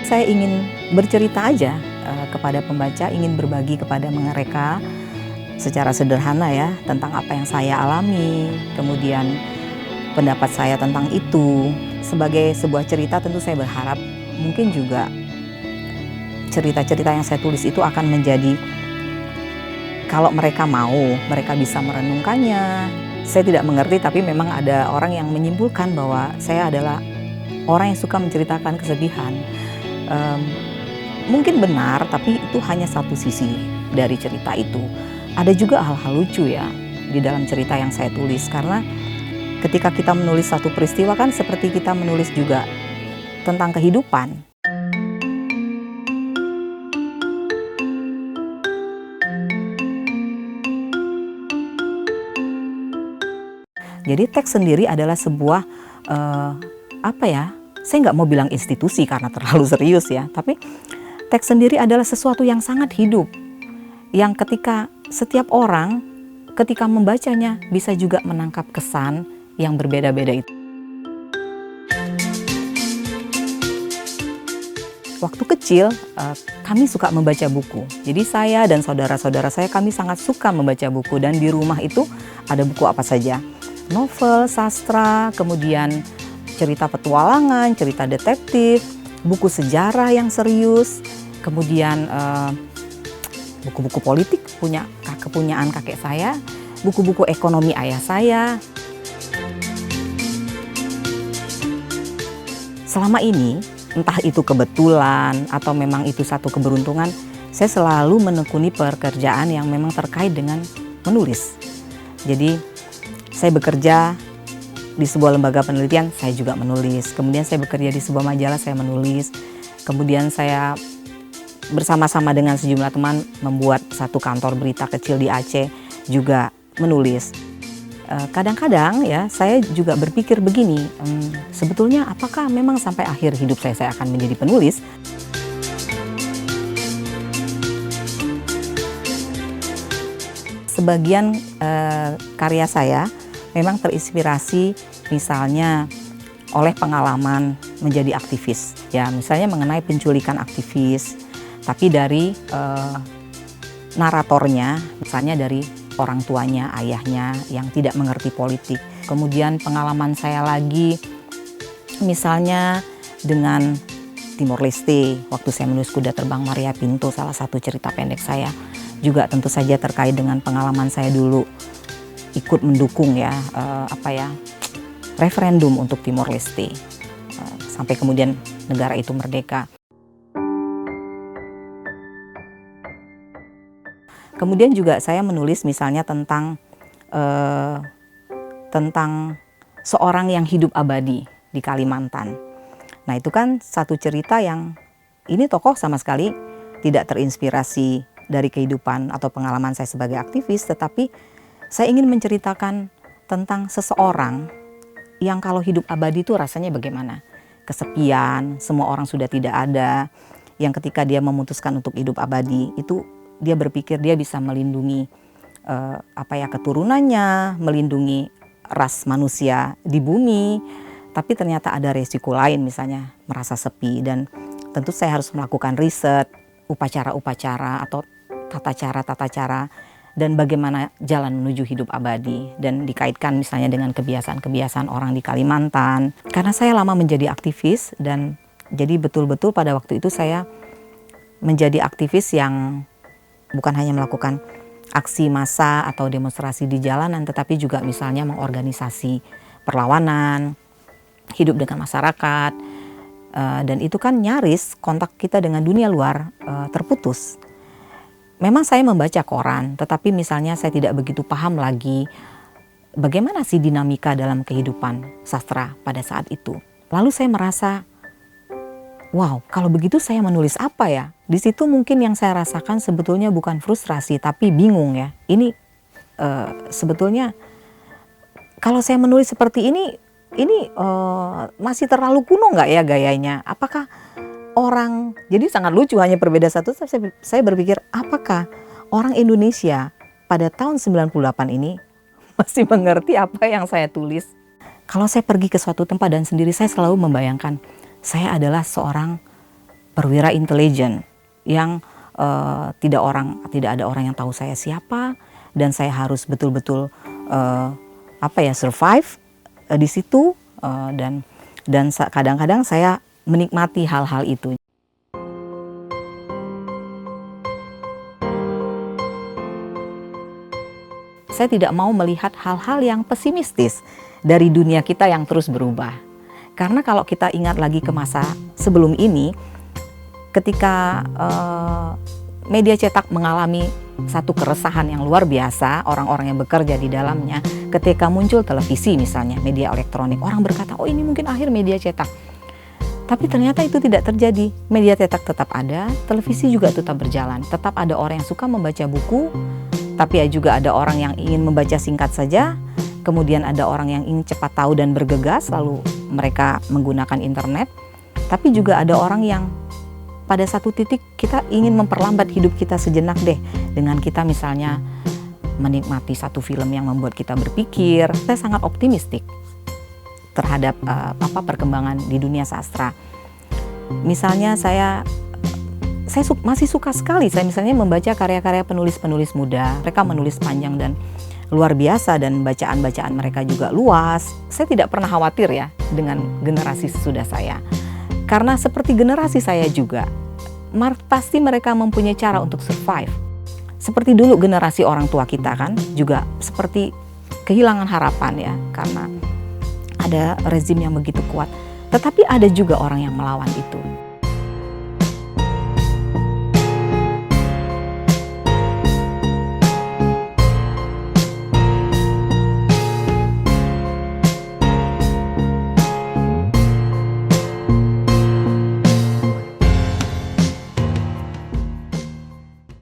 Saya ingin bercerita aja kepada pembaca, ingin berbagi kepada mereka secara sederhana ya tentang apa yang saya alami, kemudian pendapat saya tentang itu. Sebagai sebuah cerita tentu saya berharap mungkin juga cerita-cerita yang saya tulis itu akan menjadi, kalau mereka mau, mereka bisa merenungkannya. Saya tidak mengerti, tapi memang ada orang yang menyimpulkan bahwa saya adalah orang yang suka menceritakan kesedihan. Mungkin benar, tapi itu hanya satu sisi dari cerita itu. Ada juga hal-hal lucu ya di dalam cerita yang saya tulis, karena ketika kita menulis satu peristiwa kan seperti kita menulis juga tentang kehidupan. Jadi teks sendiri adalah sebuah saya nggak mau bilang institusi karena terlalu serius ya, tapi teks sendiri adalah sesuatu yang sangat hidup, yang ketika setiap orang ketika membacanya bisa juga menangkap kesan yang berbeda-beda itu. Waktu kecil kami suka membaca buku, jadi saya dan saudara-saudara saya kami sangat suka membaca buku, dan di rumah itu ada buku apa saja, novel, sastra, kemudian cerita petualangan, cerita detektif, buku sejarah yang serius, kemudian buku-buku politik kepunyaan kakek saya, buku-buku ekonomi ayah saya. Selama ini, entah itu kebetulan atau memang itu satu keberuntungan, saya selalu menekuni pekerjaan yang memang terkait dengan menulis. Jadi saya bekerja di sebuah lembaga penelitian, saya juga menulis. Kemudian saya bekerja di sebuah majalah, saya menulis. Kemudian saya bersama-sama dengan sejumlah teman membuat satu kantor berita kecil di Aceh, juga menulis. Kadang-kadang ya saya juga berpikir begini, sebetulnya apakah memang sampai akhir hidup saya akan menjadi penulis? Sebagian karya saya memang terinspirasi misalnya oleh pengalaman menjadi aktivis, ya misalnya mengenai penculikan aktivis, tapi dari naratornya, misalnya dari orang tuanya, ayahnya yang tidak mengerti politik. Kemudian pengalaman saya lagi misalnya dengan Timor Leste, waktu saya menulis Kuda Terbang Maria Pinto, salah satu cerita pendek saya, juga tentu saja terkait dengan pengalaman saya dulu ikut mendukung ya referendum untuk Timor Leste sampai kemudian negara itu merdeka. Kemudian juga saya menulis misalnya tentang seorang yang hidup abadi di Kalimantan. Nah itu kan satu cerita yang ini tokoh sama sekali tidak terinspirasi dari kehidupan atau pengalaman saya sebagai aktivis, tetapi saya ingin menceritakan tentang seseorang yang kalau hidup abadi itu rasanya bagaimana. Kesepian, semua orang sudah tidak ada, yang ketika dia memutuskan untuk hidup abadi itu dia berpikir dia bisa melindungi keturunannya, melindungi ras manusia di bumi, tapi ternyata ada resiko lain, misalnya merasa sepi, dan tentu saya harus melakukan riset, upacara-upacara atau tata cara dan bagaimana jalan menuju hidup abadi, dan dikaitkan misalnya dengan kebiasaan-kebiasaan orang di Kalimantan. Karena saya lama menjadi aktivis, dan jadi betul-betul pada waktu itu saya menjadi aktivis yang bukan hanya melakukan aksi massa atau demonstrasi di jalanan, tetapi juga misalnya mengorganisasi perlawanan, hidup dengan masyarakat, dan itu kan nyaris kontak kita dengan dunia luar terputus. Memang saya membaca koran, tetapi misalnya saya tidak begitu paham lagi bagaimana sih dinamika dalam kehidupan sastra pada saat itu. Lalu saya merasa, wow, kalau begitu saya menulis apa ya? Di situ mungkin yang saya rasakan sebetulnya bukan frustrasi, tapi bingung ya. Ini sebetulnya kalau saya menulis seperti ini masih terlalu kuno nggak ya gayanya? Apakah orang, jadi sangat lucu, hanya berbeda satu, saya berpikir apakah orang Indonesia pada tahun 98 ini masih mengerti apa yang saya tulis? Kalau saya pergi ke suatu tempat dan sendiri, saya selalu membayangkan saya adalah seorang perwira intelijen yang tidak ada orang yang tahu saya siapa, dan saya harus betul-betul survive di situ, dan kadang-kadang saya menikmati hal-hal itu. Saya tidak mau melihat hal-hal yang pesimistis dari dunia kita yang terus berubah. Karena kalau kita ingat lagi ke masa sebelum ini, ketika media cetak mengalami satu keresahan yang luar biasa, orang-orang yang bekerja di dalamnya, ketika muncul televisi misalnya, media elektronik, orang berkata, oh ini mungkin akhir media cetak. Tapi ternyata itu tidak terjadi. Media cetak tetap ada, televisi juga tetap berjalan. Tetap ada orang yang suka membaca buku, tapi juga ada orang yang ingin membaca singkat saja. Kemudian ada orang yang ingin cepat tahu dan bergegas, lalu mereka menggunakan internet. Tapi juga ada orang yang pada satu titik kita ingin memperlambat hidup kita sejenak deh, dengan kita misalnya menikmati satu film yang membuat kita berpikir. Saya sangat optimistik terhadap perkembangan di dunia sastra. Misalnya saya masih suka sekali saya misalnya membaca karya-karya penulis-penulis muda. Mereka menulis panjang dan luar biasa, dan bacaan-bacaan mereka juga luas. Saya tidak pernah khawatir ya dengan generasi sesudah saya. Karena seperti generasi saya juga, pasti mereka mempunyai cara untuk survive. Seperti dulu generasi orang tua kita kan juga seperti kehilangan harapan ya, karena ada rezim yang begitu kuat. Tetapi ada juga orang yang melawan itu.